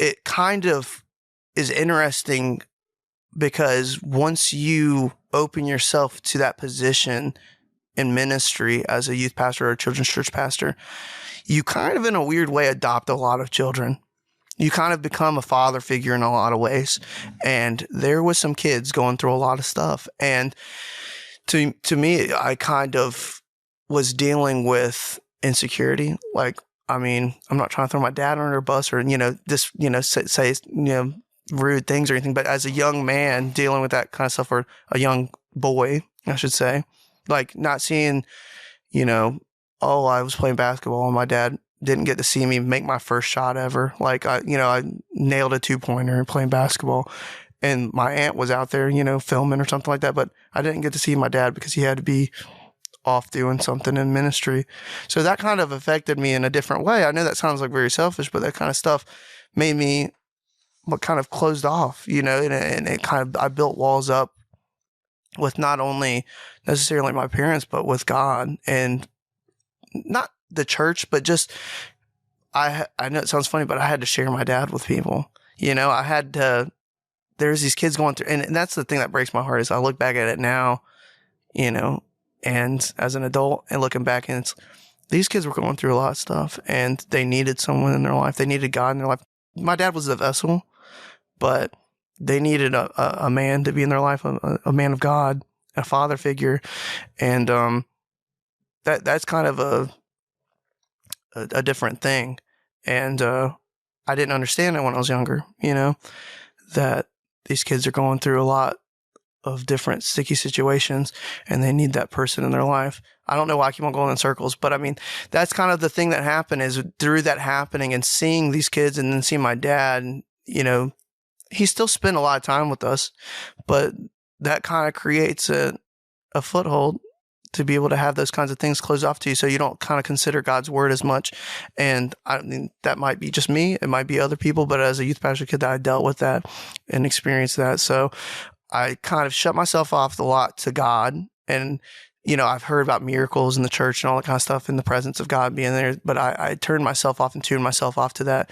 it kind of is interesting because once you open yourself to that position in ministry as a youth pastor or a children's church pastor, you kind of in a weird way adopt a lot of children. You kind of become a father figure in a lot of ways. And there was some kids going through a lot of stuff. And to me, I kind of was dealing with insecurity. Like, I mean, I'm not trying to throw my dad under a bus or, say rude things or anything, but as a young man dealing with that kind of stuff, or a young boy, I should say, like not seeing, I was playing basketball and my dad didn't get to see me make my first shot ever. Like I nailed a 2-pointer playing basketball and my aunt was out there, filming or something like that. But I didn't get to see my dad because he had to be off doing something in ministry. So that kind of affected me in a different way. I know that sounds like very selfish, but that kind of stuff made me kind of closed off, and it kind of, I built walls up with not only necessarily my parents, but with God, and not the church, but just, I know it sounds funny, but I had to share my dad with people. I had to, there's these kids going through, and that's the thing that breaks my heart is I look back at it now, and as an adult and looking back, and these kids were going through a lot of stuff and they needed someone in their life. They needed God in their life. My dad was the vessel, but they needed a man to be in their life, a man of God, a father figure. And that's kind of a different thing. And I didn't understand it when I was younger, that these kids are going through a lot of different sticky situations and they need that person in their life. I don't know why I keep on going in circles, but I mean, that's kind of the thing that happened is through that happening and seeing these kids and then seeing my dad, he still spent a lot of time with us, but that kind of creates a foothold to be able to have those kinds of things closed off to you. So you don't kind of consider God's word as much. And I mean, that might be just me. It might be other people, but as a youth pastor kid, I dealt with that and experienced that. So I kind of shut myself off a lot to God. And, I've heard about miracles in the church and all that kind of stuff in the presence of God being there, but I turned myself off and tuned myself off to that.